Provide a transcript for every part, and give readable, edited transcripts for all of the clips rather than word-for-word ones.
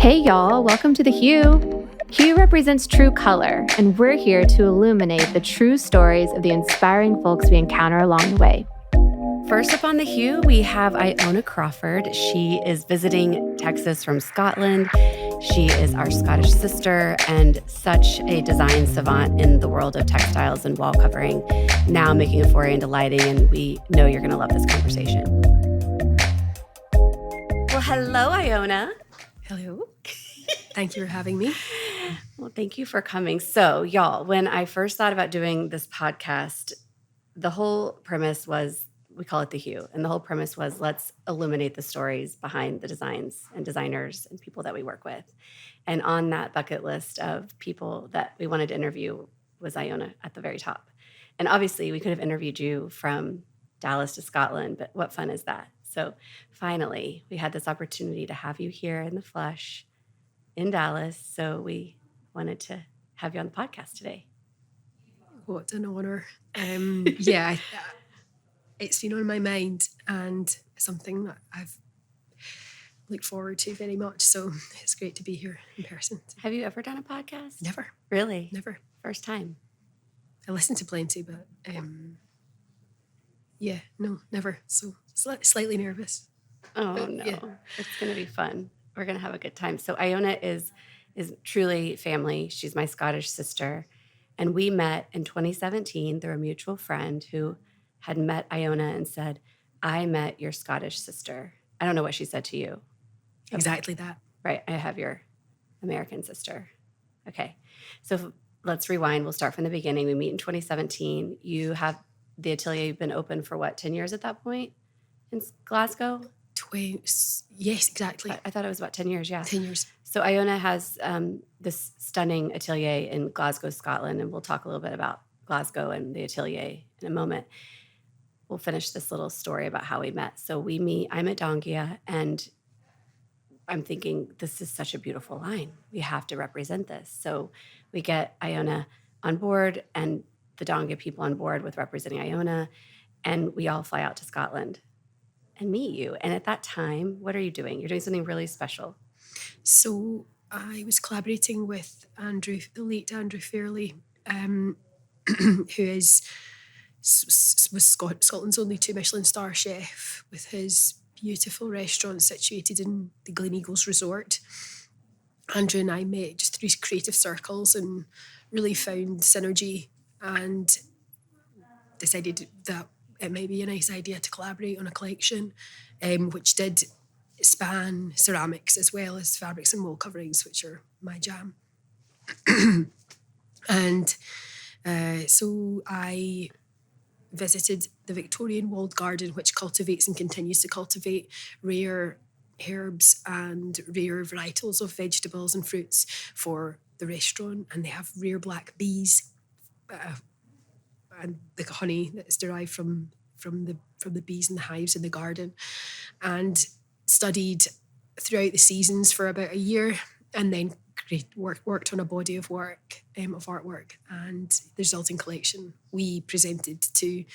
Hey y'all, welcome to The Hue. Hue represents true color, and we're here to illuminate the true stories of the inspiring folks we encounter along the way. First up on The Hue, we have Iona Crawford. She is visiting Texas from Scotland. She is our Scottish sister and such a design savant in the world of textiles and wall covering, now making a foray into lighting, and we know you're going to love this conversation. Well, hello, Iona. Hello. Thank you for having me. Well, thank you for coming. So, y'all, when I first thought about doing this podcast, the whole premise was, we call it The Hue, and the whole premise was let's illuminate the stories behind the designs and designers and people that we work with. And on that bucket list of people that we wanted to interview was Iona at the very top. And obviously, we could have interviewed you from Dallas to Scotland, but what fun is that? So finally, we had this opportunity to have you here in the flesh in Dallas. So we wanted to have you on the podcast today. What an honor. It's been on my mind and something that I've looked forward to very much. So it's great to be here in person. Have you ever done a podcast? Never. Really? Never. First time? I listened to plenty, but never. So slightly nervous. Oh, no. Yeah. It's going to be fun. We're going to have a good time. So Iona is truly family. She's my Scottish sister. And we met in 2017 through a mutual friend who had met Iona and said, I met your Scottish sister. I don't know what she said to you. Exactly that. Right. I have your American sister. Okay. So let's rewind. We'll start from the beginning. We meet in 2017. You have the atelier. You've been open for what, 10 years at that point in Glasgow? Yes, exactly. I thought it was about 10 years, yeah. 10 years. So Iona has this stunning atelier in Glasgow, Scotland, and we'll talk a little bit about Glasgow and the atelier in a moment. We'll finish this little story about how we met. So we meet, I'm at Dongia, and I'm thinking, this is such a beautiful line. We have to represent this. So we get Iona on board and the Dongia people on board with representing Iona, and we all fly out to Scotland and meet you. And at that time, what are you doing? You're doing something really special. So I was collaborating with Andrew, the late Andrew Fairley, who was Scotland's only 2 Michelin star chef, with his beautiful restaurant situated in the Gleneagles Resort. Andrew and I met just through creative circles and really found synergy and decided that it might be a nice idea to collaborate on a collection, which did span ceramics as well as fabrics and wall coverings, which are my jam. And so I visited the Victorian walled garden, which cultivates and continues to cultivate rare herbs and rare varietals of vegetables and fruits for the restaurant. And they have rare black bees and the honey that is derived from the bees in the hives in the garden, and studied throughout the seasons for about a year, and then worked on a body of work of artwork, and the resulting collection we presented to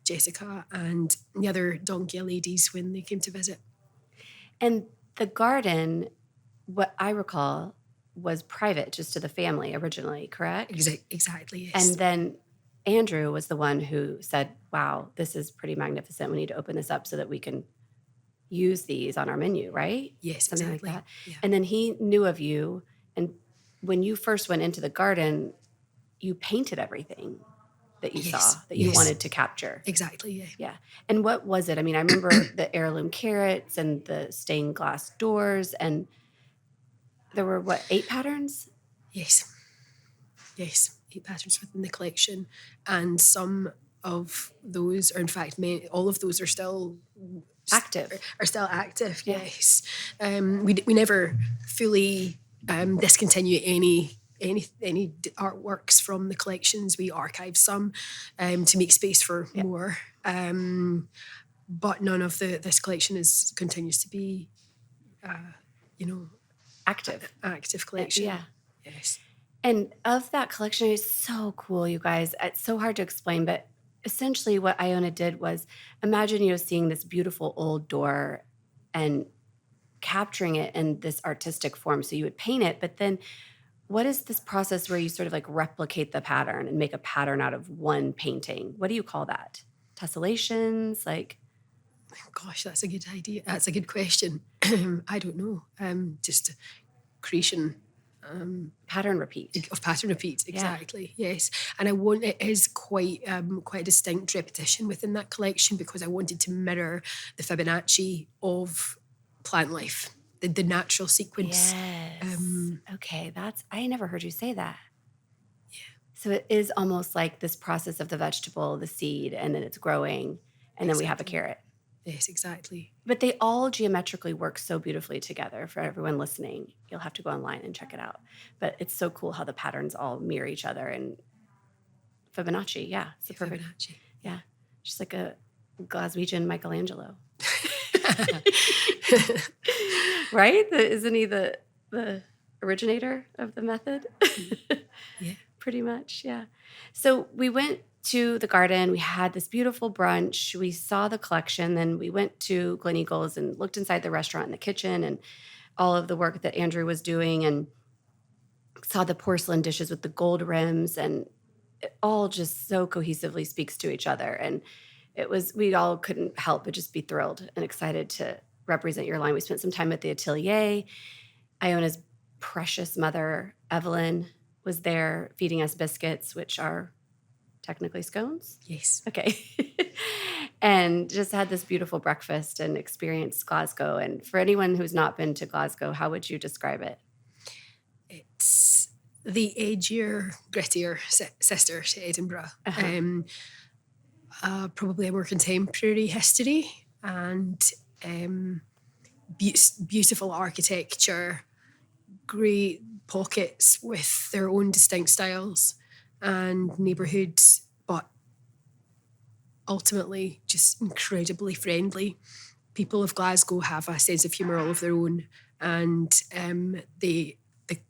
Jessica and the other Dongia ladies when they came to visit. And the garden, what I recall, was private just to the family originally, correct? Exactly, yes. And then Andrew was the one who said, wow, this is pretty magnificent. We need to open this up so that we can use these on our menu, right? Yes, something exactly. like that. Yeah. And then he knew of you. And when you first went into the garden, you painted everything that you saw, that you wanted to capture. Exactly, yeah. Yeah. And what was it? I mean, I remember the heirloom carrots and the stained glass doors, and there were, 8 patterns? Yes, 8 patterns within the collection, and some of those, or in fact, all of those are still active. Yes. We never fully discontinue any artworks from the collections. We archive some to make space for more, but none of this collection continues to be, active collection. Yeah. Yes. And of that collection, it's so cool, you guys. It's so hard to explain, but essentially what Iona did was imagine, seeing this beautiful old door and capturing it in this artistic form. So you would paint it, but then what is this process where you sort of like replicate the pattern and make a pattern out of one painting? What do you call that? Tessellations? Like, Gosh, that's a good idea. That's a good question. I don't know. Just creation pattern repeat. of pattern repeat, Yeah. exactly. Yes, and it is quite quite a distinct repetition within that collection because I wanted to mirror the Fibonacci of plant life, the natural sequence. Yes. Okay, I never heard you say that. So it is almost like this process of the vegetable, the seed, and then it's growing, and then we have a Exactly. carrot. Yes, exactly. But they all geometrically work so beautifully together. For everyone listening, you'll have to go online and check it out. But it's so cool how the patterns all mirror each other. And Fibonacci, yeah, it's the perfect. Fibonacci. Yeah, just like a Glaswegian Michelangelo. Right? Isn't he the originator of the method? Yeah. Pretty much, yeah. So we went to the garden. We had this beautiful brunch. We saw the collection. Then we went to Glen Eagles and looked inside the restaurant and the kitchen and all of the work that Andrew was doing and saw the porcelain dishes with the gold rims. And it all just so cohesively speaks to each other. And we all couldn't help but just be thrilled and excited to represent your line. We spent some time at the atelier. Iona's precious mother, Evelyn, was there feeding us biscuits, which are technically scones. Yes. Okay. And just had this beautiful breakfast and experienced Glasgow. And for anyone who's not been to Glasgow, how would you describe it? It's the edgier, grittier sister to Edinburgh. Probably a more contemporary history and beautiful architecture, great pockets with their own distinct styles and neighbourhoods, but ultimately just incredibly friendly. People of Glasgow have a sense of humour all of their own, and they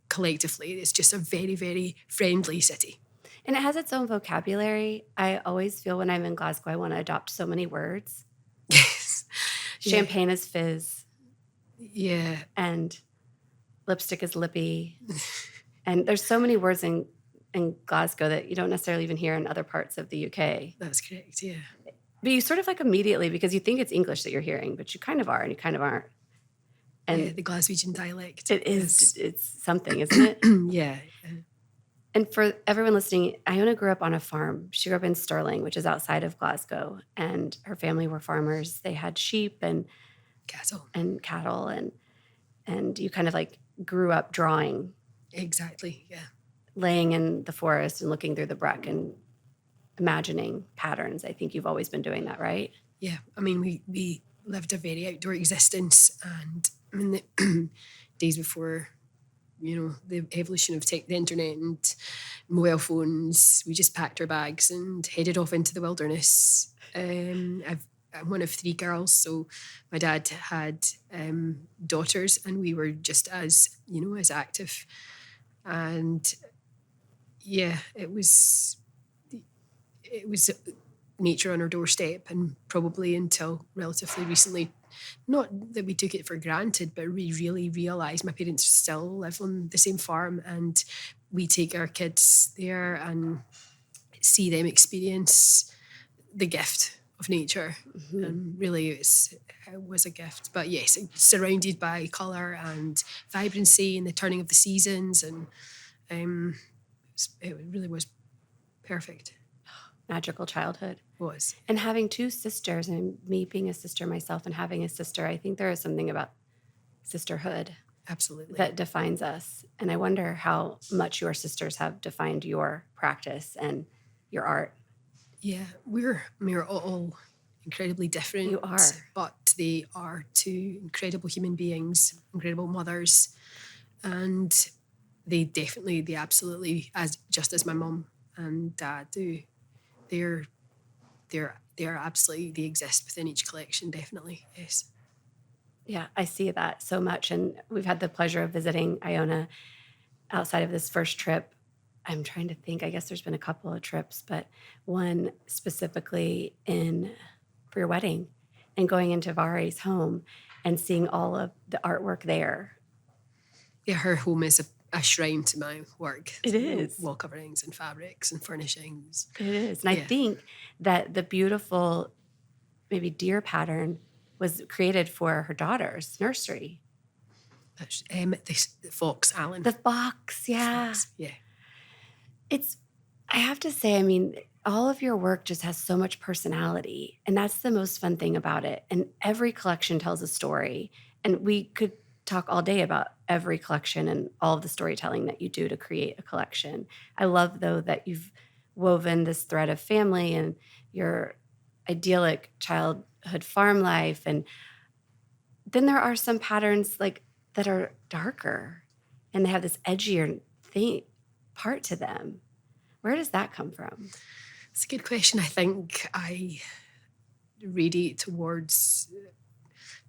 collectively, it's just a very, very friendly city. And it has its own vocabulary. I always feel when I'm in Glasgow, I want to adopt so many words. Yes. Champagne is fizz. Yeah. And lipstick is lippy. And there's so many words in Glasgow that you don't necessarily even hear in other parts of the UK. That's correct, yeah. But you sort of like immediately, because you think it's English that you're hearing, but you kind of are and you kind of aren't. And yeah, the Glaswegian dialect. It is. It's something, isn't it? Yeah. And for everyone listening, Iona grew up on a farm. She grew up in Stirling, which is outside of Glasgow. And her family were farmers. They had sheep and cattle. And you kind of like grew up drawing. Exactly, yeah. Laying in the forest and looking through the bruck and imagining patterns. I think you've always been doing that, right? Yeah. I mean, we lived a very outdoor existence, and I mean, the days before, the evolution of the internet and mobile phones, we just packed our bags and headed off into the wilderness. I'm one of three girls, so my dad had daughters, and we were just as active. And yeah, it was nature on our doorstep, and probably until relatively recently, not that we took it for granted, but we really realised my parents still live on the same farm, and we take our kids there and see them experience the gift of nature. Mm-hmm. And really it was a gift. But yes, surrounded by colour and vibrancy and the turning of the seasons, and it really was perfect. Magical childhood. It was. And having two sisters, and me being a sister myself and having a sister, I think there is something about sisterhood. Absolutely. That defines us. And I wonder how much your sisters have defined your practice and your art. Yeah, we're all incredibly different. You are. But they are two incredible human beings, incredible mothers. And they absolutely, just as my mum and dad do, they're absolutely, they exist within each collection, definitely, yes. Yeah, I see that so much. And we've had the pleasure of visiting Iona outside of this first trip. I'm trying to think, I guess there's been a couple of trips, but one specifically for your wedding. and going into Varay's home and seeing all of the artwork there. Yeah, her home is a shrine to my work. It is. Wall coverings and fabrics and furnishings. It is. And I think that the beautiful, maybe deer pattern was created for her daughter's nursery. The fox, Alan. The fox, yeah. Fox, yeah. I have to say, I mean, all of your work just has so much personality, and that's the most fun thing about it. And every collection tells a story, and we could talk all day about every collection and all of the storytelling that you do to create a collection. I love, though, that you've woven this thread of family and your idyllic childhood farm life. And then there are some patterns like that are darker, and they have this edgier part to them. Where does that come from? It's a good question. I think I radiate towards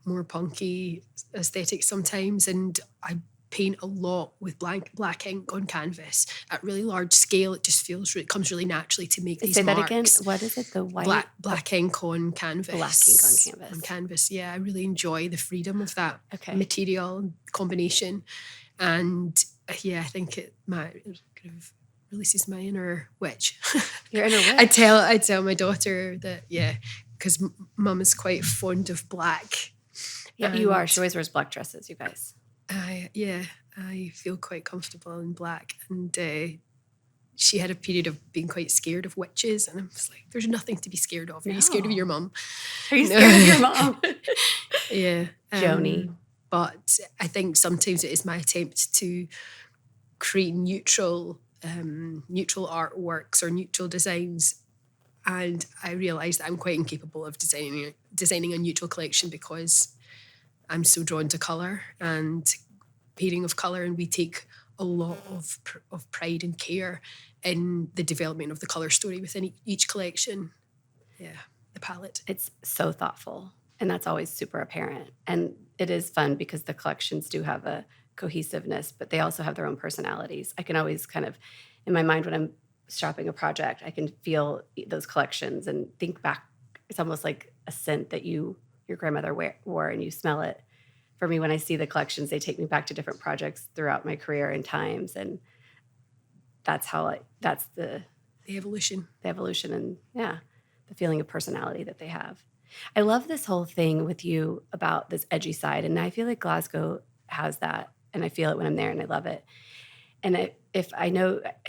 more punky aesthetics sometimes, and I paint a lot with black ink on canvas at really large scale. It just it comes really naturally to make these marks. Say that again. What is it? The white black ink on canvas. Black ink on canvas. On canvas. Yeah, I really enjoy the freedom of that material combination, and yeah, I think it kind of releases my inner witch. Your inner witch. I tell my daughter that because Mum is quite fond of black. Yeah, you are. She always wears black dresses, you guys. I feel quite comfortable in black, and she had a period of being quite scared of witches, and I was like, "There's nothing to be scared of. Are you scared of your mum? Are you scared of your mom?" Yeah, Joni. But I think sometimes it is my attempt to create neutral artworks or neutral designs, and I realise that I'm quite incapable of designing a neutral collection because I'm so drawn to colour and pairing of colour, and we take a lot of pride and care in the development of the colour story within each collection. Yeah, the palette. It's so thoughtful, and that's always super apparent. And it is fun because the collections do have a cohesiveness, but they also have their own personalities. I can always kind of, in my mind when I'm shopping a project, I can feel those collections and think back. It's almost like a scent that your grandmother wore and you smell it. For me, when I see the collections, they take me back to different projects throughout my career and times. And that's the evolution. The evolution and the feeling of personality that they have. I love this whole thing with you about this edgy side. And I feel like Glasgow has that. And I feel it when I'm there, and I love it. And I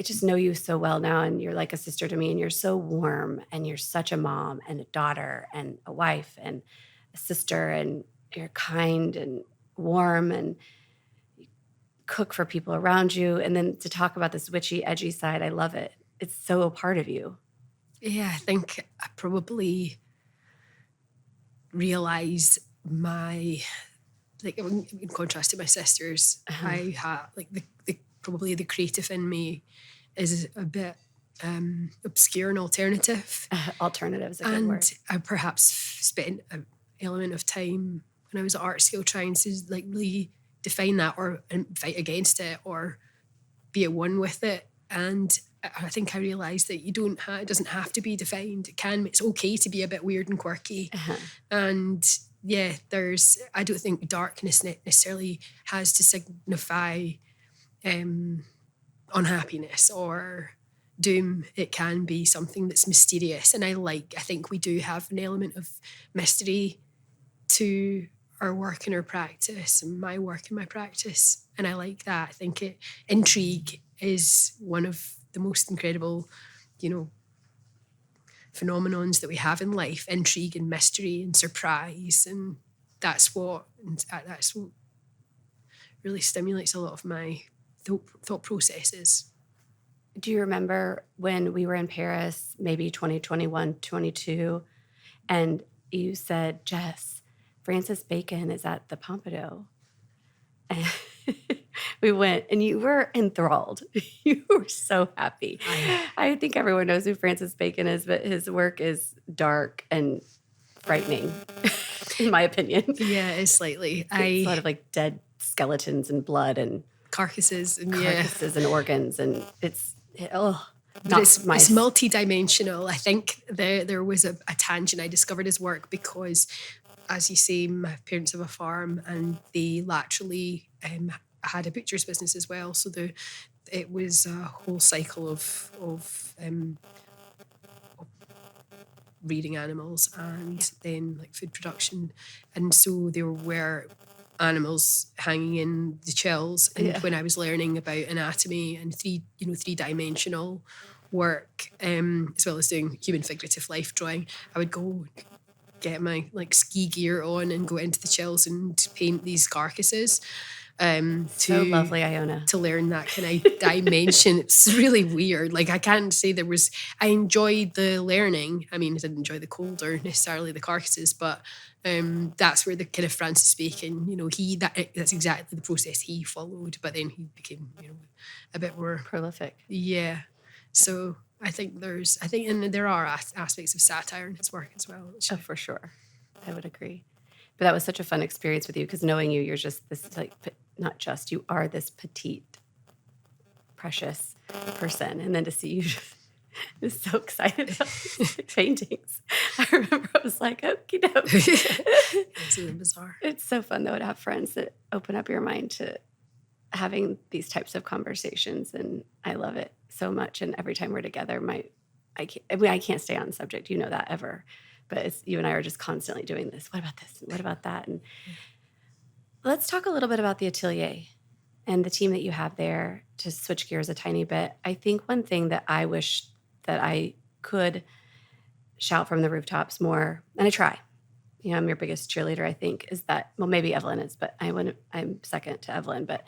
just know you so well now, and you're like a sister to me, and you're so warm, and you're such a mom and a daughter and a wife and a sister, and you're kind and warm and you cook for people around you. And then to talk about this witchy, edgy side, I love it. It's so a part of you. Yeah, I think I probably realize in contrast to my sisters, I have probably the creative in me is a bit obscure and alternative. Alternative is a good word. I perhaps spent an element of time when I was at art school trying to really define that and fight against it or be at one with it. And I think I realised that it doesn't have to be defined. It's okay to be a bit weird and quirky. And yeah, I don't think darkness necessarily has to signify unhappiness or doom. It can be something that's mysterious. And I think we do have an element of mystery to our work and our practice, and my work and my practice. And I like that. I think intrigue is one of the most incredible, phenomenons that we have in life. Intrigue and mystery and surprise, and that's what really stimulates a lot of my thought processes. Do you remember when we were in Paris, maybe 2021, 22, and you said, "Jess, Francis Bacon is at the Pompidou"? And we went, and you were enthralled. You were so happy. I think everyone knows who Francis Bacon is, but his work is dark and frightening, in my opinion. Yeah, it's slightly. It's a lot of dead skeletons and blood and carcasses and and organs, and But Not it's mice. multi-dimensional. I think there was a tangent. I discovered his work because, as you say, my parents have a farm and they laterally had a butcher's business as well. So it was a whole cycle of rearing animals and then like food production. And so there were animals hanging in the shells. And when I was learning about anatomy and three-dimensional work, as well as doing human figurative life drawing, I would go get my like ski gear on and go into the shells and paint these carcasses. So lovely, Iona. To learn that kind of dimension. It's really weird. Like I can't say I enjoyed the learning. I mean, I didn't enjoy the cold or necessarily the carcasses, but that's where the kind of Francis Bacon, that's exactly the process he followed, but then he became, a bit more prolific. Yeah. So I think and there are aspects of satire in his work as well. Oh, for sure. I would agree. But that was such a fun experience with you because knowing you're just this like, not just, you are this petite, precious person. And then to see you just so excited about these paintings. I remember I was like, okie doke. It's really bizarre. It's so fun though to have friends that open up your mind to having these types of conversations. And I love it so much. And every time we're together, I can't stay on the subject, that ever. But you and I are just constantly doing this. What about this? What about that? And let's talk a little bit about the atelier and the team that you have there, to switch gears a tiny bit. I think one thing that I wish that I could shout from the rooftops more, and I try, I'm your biggest cheerleader, I think, is that, well, maybe Evelyn is, but I'm second to Evelyn, but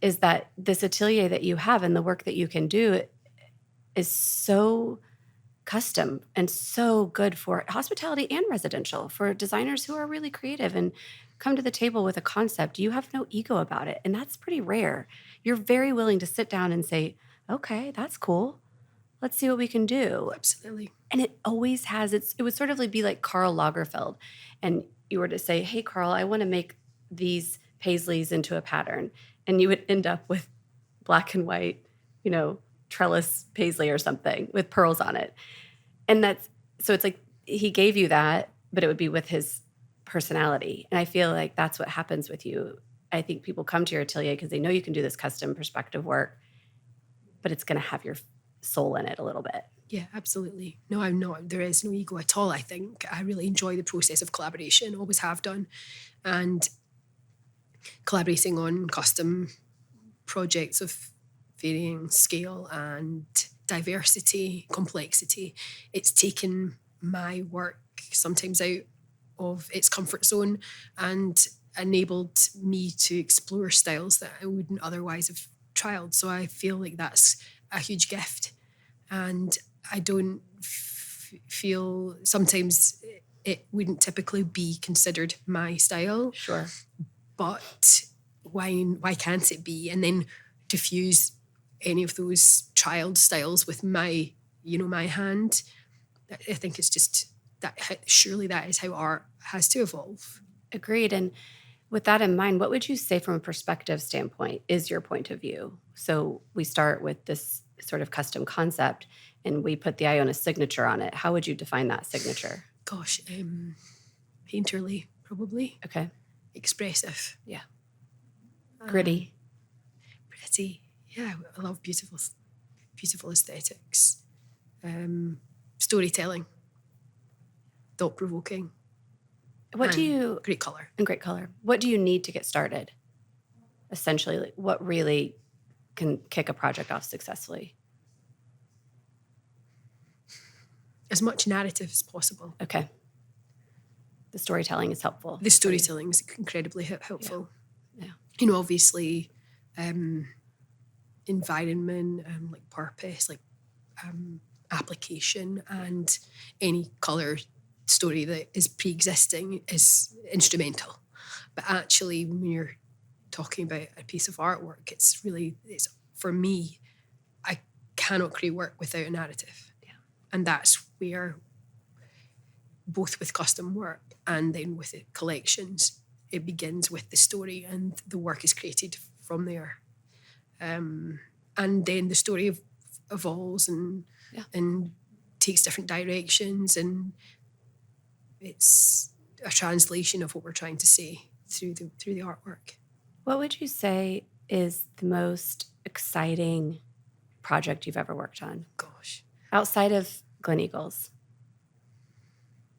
is that this atelier that you have and the work that you can do is so custom and so good for hospitality and residential, for designers who are really creative and come to the table with a concept. You have no ego about it. And that's pretty rare. You're very willing to sit down and say, okay, that's cool. Let's see what we can do. Absolutely. And it always has, it would sort of be like Karl Lagerfeld. And you were to say, hey, Karl, I want to make these paisleys into a pattern. And you would end up with black and white, trellis paisley or something with pearls on it. And so it's like he gave you that, but it would be with his personality. And I feel like that's what happens with you. I think people come to your atelier because they know you can do this custom perspective work, but it's going to have your soul in it a little bit. Yeah, absolutely. No, I'm not. There is no ego at all, I think. I really enjoy the process of collaboration, always have done. And collaborating on custom projects of varying scale and diversity, complexity. It's taken my work sometimes out of its comfort zone and enabled me to explore styles that I wouldn't otherwise have trialed. So I feel like that's a huge gift. And I don't feel sometimes it wouldn't typically be considered my style. Sure. But why can't it be? And then diffuse any of those trialed styles with my hand. I think it's just that surely that is how art has to evolve. Agreed. And with that in mind, what would you say from a perspective standpoint is your point of view? So we start with this sort of custom concept and we put the Iona signature on it. How would you define that signature? Gosh, painterly, probably. Okay. Expressive. Yeah. Gritty. Pretty. Yeah, I love beautiful aesthetics. Storytelling. Thought-provoking. Great colour. And great colour. What do you need to get started? Essentially, what really can kick a project off successfully? As much narrative as possible. Okay. The storytelling is helpful. The storytelling is incredibly helpful. Yeah. Obviously, environment, like purpose, like application, and any colour story that is pre-existing is instrumental. But actually, when you're talking about a piece of artwork, it's for me, I cannot create work without a narrative. Yeah. And that's where, both with custom work and then with the collections, it begins with the story and the work is created from there. And then the story evolves and Yeah. and takes different directions, and it's a translation of what we're trying to say through the artwork. What would you say is the most exciting project you've ever worked on Gosh. outside of Glen Eagles?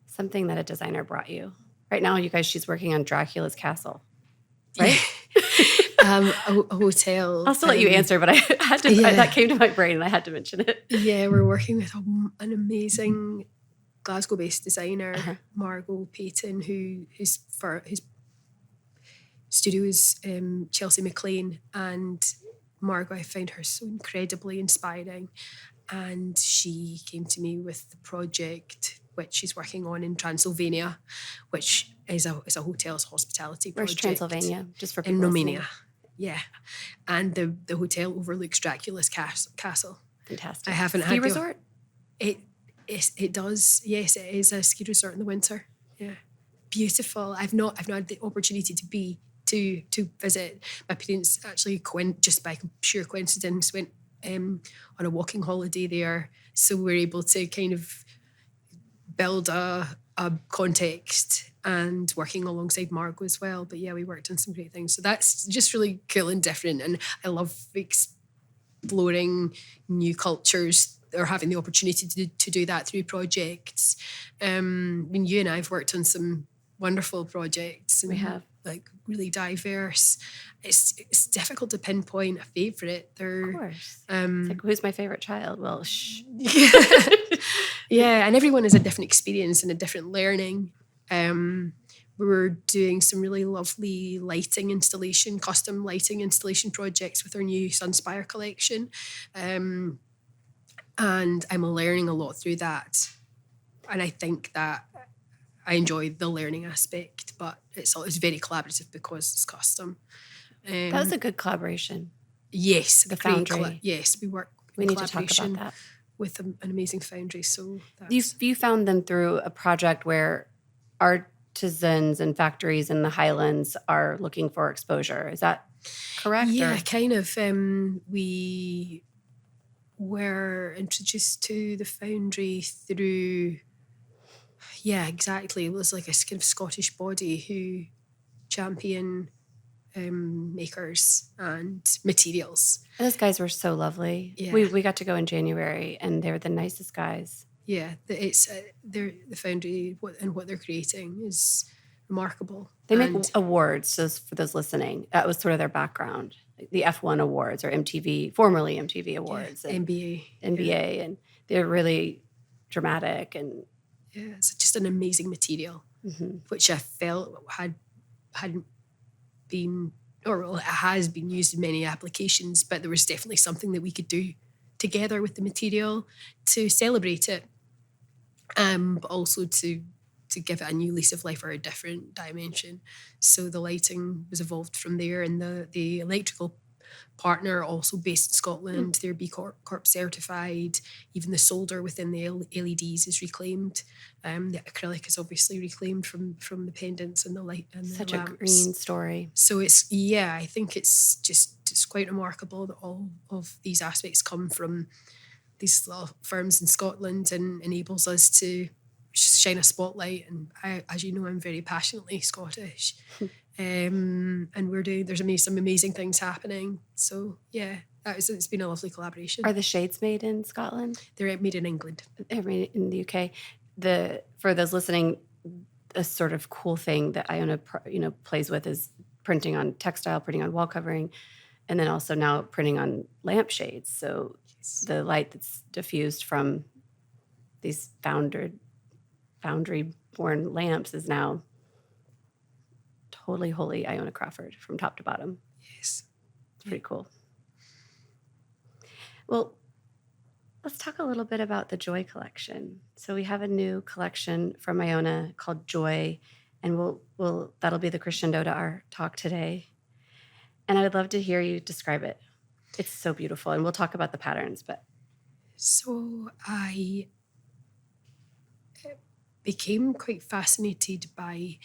Something that a designer brought you. Right now, you guys, she's working on Dracula's castle, right? A hotel. I'll still let you answer, but I had to. That came to my brain, and I had to mention it. Yeah, we're working with an amazing Glasgow-based designer, Uh-huh. Margot Payton, whose studio is Chelsea McLean, and Margot, I found her so incredibly inspiring, and she came to me with the project which she's working on in Transylvania, which is a hotel's hospitality project. Where's Transylvania? Just for people in listening. Romania. Yeah, and the hotel overlooks Dracula's castle. Fantastic. I haven't Ski had resort? It does. Yes, it is a ski resort in the winter. Yeah, beautiful. I've not had the opportunity to visit. My parents actually just by sheer coincidence went on a walking holiday there, so we're able to kind of build a context and working alongside Margot as well. But yeah, we worked on some great things. So that's just really cool and different. And I love exploring new cultures or having the opportunity to do that through projects. You and I have worked on some wonderful projects. And We have. like really diverse. It's difficult to pinpoint a favourite. Of course. It's like, who's my favorite child? Well, shh. Yeah, and everyone has a different experience and a different learning. We were doing some really lovely custom lighting installation projects with our new Sunspire collection. And I'm learning a lot through that. And I think that I enjoy the learning aspect, but it's very collaborative because it's custom. That was a good collaboration. Yes, The foundry. Yes, we work We in need to talk about collaboration that. with an amazing foundry. So that's, You found them through a project where artisans and factories in the Highlands are looking for exposure. Is that correct? yeah, or- kind of. We were introduced to the foundry through. Yeah, exactly. It was like a kind of Scottish body who champion makers and materials. Those guys were so lovely. Yeah. We got to go in January, and they were the nicest guys. Yeah, it's the foundry what they're creating is remarkable. They make awards. So for those listening, that was sort of their background. Like the F1 Awards or formerly MTV Awards, and NBA, and they're really dramatic and. Yeah, it's just an amazing material, which I felt hadn't been, or it has been used in many applications, but there was definitely something that we could do together with the material to celebrate it, but also to give it a new lease of life or a different dimension. So the lighting was evolved from there, and the electrical partner, also based in Scotland, they're B Corp certified. Even the solder within the LEDs is reclaimed. The acrylic is obviously reclaimed from the pendants and the light and the Such lamps. a green story. So I think it's quite remarkable that all of these aspects come from these little firms in Scotland and enables us to shine a spotlight. And as you know, I'm very passionately Scottish. And there's some amazing things happening. So yeah, it's been a lovely collaboration. Are the shades made in Scotland? They're made in England. They're made in the UK. For those listening, a sort of cool thing that Iona plays with is printing on textile, printing on wall covering, and then also now printing on lampshades. So the light that's diffused from these foundry-born lamps is now totally wholly Iona Crawford from top to bottom. Yes. It's pretty cool. Well, let's talk a little bit about the Joy collection. So we have a new collection from Iona called Joy, and that'll be the crescendo to our talk today. And I would love to hear you describe it. It's so beautiful, and we'll talk about the patterns. But so I became quite fascinated by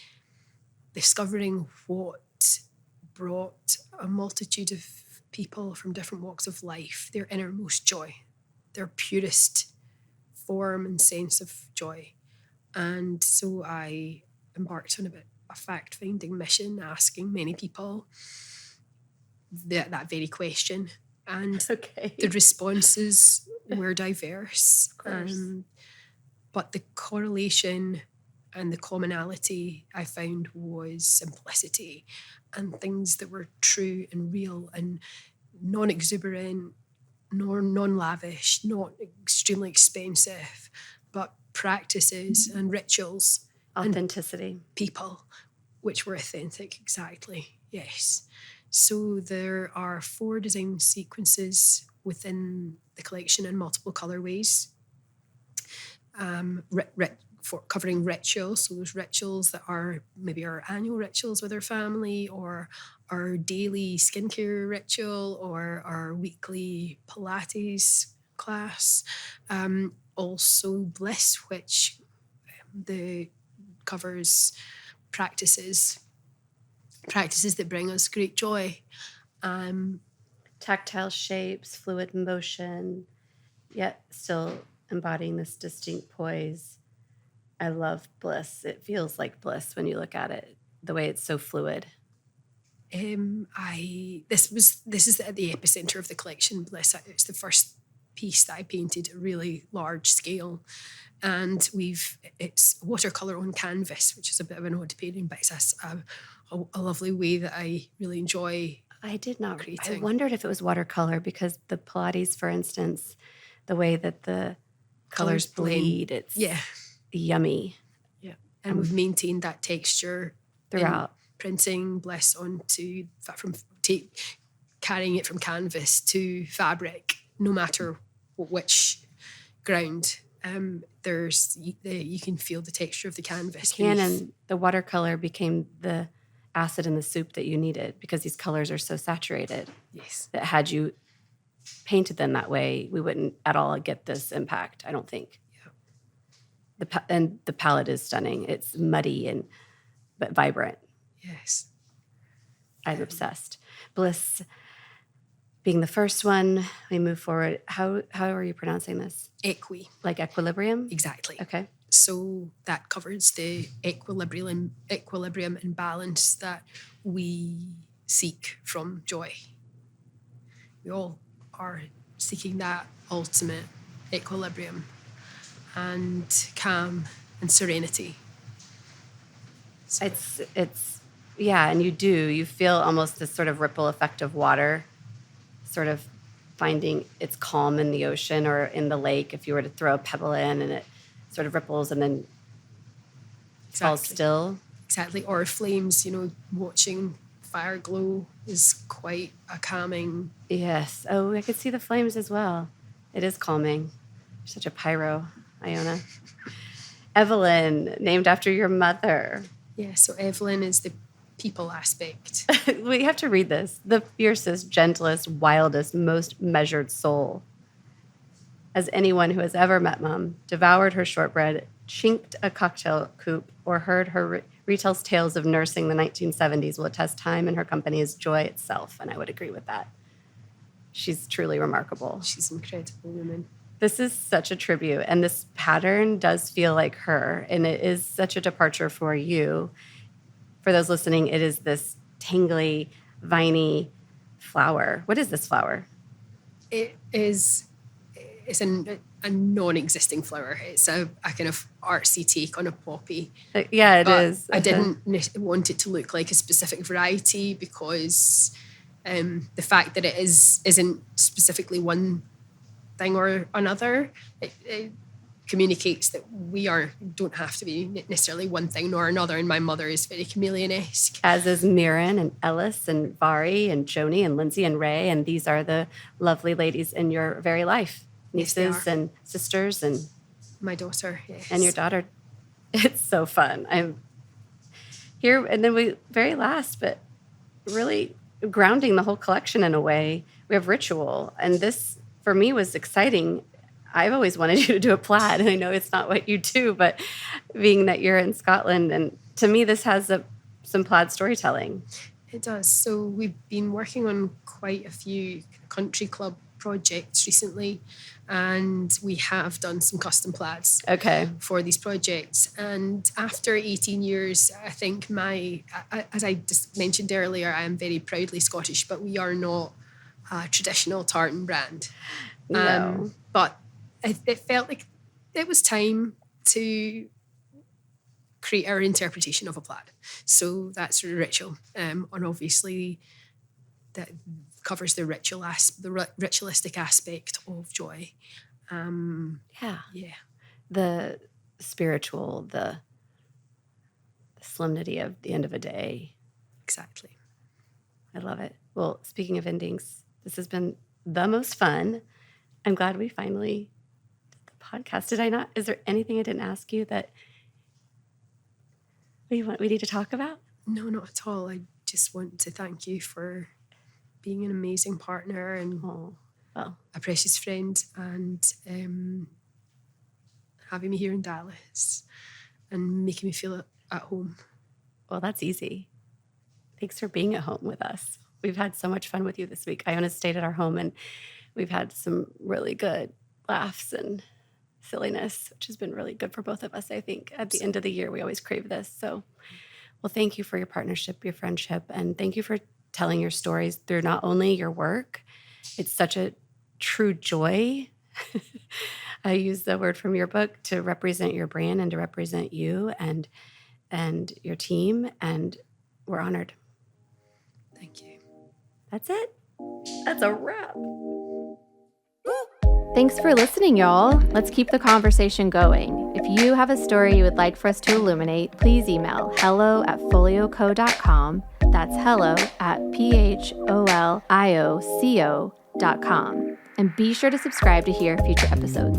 discovering what brought a multitude of people from different walks of life their innermost joy. their purest form and sense of joy. And so I embarked on a fact-finding mission, asking many people that very question. And the responses were diverse. Of course. But the correlation and the commonality I found was simplicity and things that were true and real and non-exuberant, nor non-lavish, not extremely expensive, but practices and rituals. Authenticity. And people, which were authentic, exactly, yes. So there are 4 design sequences within the collection in multiple colourways, covering rituals. So those rituals that are maybe our annual rituals with our family, or our daily skincare ritual, or our weekly Pilates class. Also bliss, which covers practices that bring us great joy. Tactile shapes, fluid motion, yet still embodying this distinct poise. I love bliss. It feels like bliss when you look at it, the way it's so fluid. This is at the epicenter of the collection, bliss. It's the first piece that I painted at a really large scale. And it's watercolor on canvas, which is a bit of an odd painting, but it's a lovely way that I really enjoy. I did not creating. I wondered if it was watercolor, because the Pilates, for instance, the way that the colors bleed, it's yummy. Yeah, and we've maintained that texture throughout. Printing bliss onto carrying it from canvas to fabric, no matter which ground. You can feel the texture of the canvas. And the watercolor became the acid in the soup that you needed, because these colors are so saturated. Yes. That had you painted them that way, we wouldn't at all get this impact, I don't think. Yeah. And the palette is stunning. It's muddy but vibrant. Yes. I'm obsessed. Bliss being the first one, we move forward. How are you pronouncing this? Equi. Like equilibrium? Exactly. Okay. So that covers the equilibrium and balance that we seek from joy. We all are seeking that ultimate equilibrium and calm and serenity. So it's and you feel almost this sort of ripple effect of water, sort of finding its calm in the ocean or in the lake. If you were to throw a pebble in and it sort of ripples and then falls still. Exactly. Or flames, watching fire glow is quite a calming. Yes. Oh, I could see the flames as well. It is calming. You're such a pyro, Iona. Evelyn, named after your mother. Yeah, so Evelyn is the people aspect. We have to read this. The fiercest, gentlest, wildest, most measured soul. As anyone who has ever met Mom, devoured her shortbread, chinked a cocktail coupe, or heard her retells tales of nursing the 1970s will attest time in her company is joy itself, and I would agree with that. She's truly remarkable. She's an incredible woman. This is such a tribute, and this pattern does feel like her, and it is such a departure for you. For those listening, it is this tangly, viney flower. What is this flower? It's a non-existing flower. It's a kind of artsy take on a poppy. Yeah, it is. I didn't want it to look like a specific variety because the fact that it isn't specifically one thing or another, it communicates that we don't have to be necessarily one thing nor another. And my mother is very chameleon-esque. As is Mirren and Ellis and Vari and Joni and Lindsay and Ray. And these are the lovely ladies in your very life. Nieces and sisters and my daughter, yes. And your daughter. It's so fun. I'm here. And then we, very last, but really grounding the whole collection in a way, we have ritual. And this, for me, was exciting. I've always wanted you to do a plaid, and I know it's not what you do, but being that you're in Scotland, and to me, this has some plaid storytelling. It does. So we've been working on quite a few country club projects recently, and we have done some custom plaids for these projects. And after 18 years, I think as I just mentioned earlier, I am very proudly Scottish, but we are not a traditional tartan brand. No. But it felt like it was time to create our interpretation of a plaid. So that's ritual, and obviously that covers the ritualistic aspect of joy. The spiritual, the solemnity of the end of a day. Exactly. I love it. Well, speaking of endings, this has been the most fun. I'm glad we finally did the podcast. Is there anything I didn't ask you that we need to talk about? No, not at all. I just want to thank you for being an amazing partner and a precious friend, and having me here in Dallas and making me feel at home. Well, that's easy. Thanks for being at home with us. We've had so much fun with you this week. Iona stayed at our home, and we've had some really good laughs and silliness, which has been really good for both of us, I think. At the end of the year, we always crave this. So, well, thank you for your partnership, your friendship, and thank you for telling your stories through not only your work. It's such a true joy. I use the word from your book to represent your brand and to represent you and your team, and we're honored. Thank you. That's it. That's a wrap. Thanks for listening, y'all. Let's keep the conversation going. If you have a story you would like for us to illuminate, please email hello@pholioco.com. That's hello@pholioco.com. And be sure to subscribe to hear future episodes.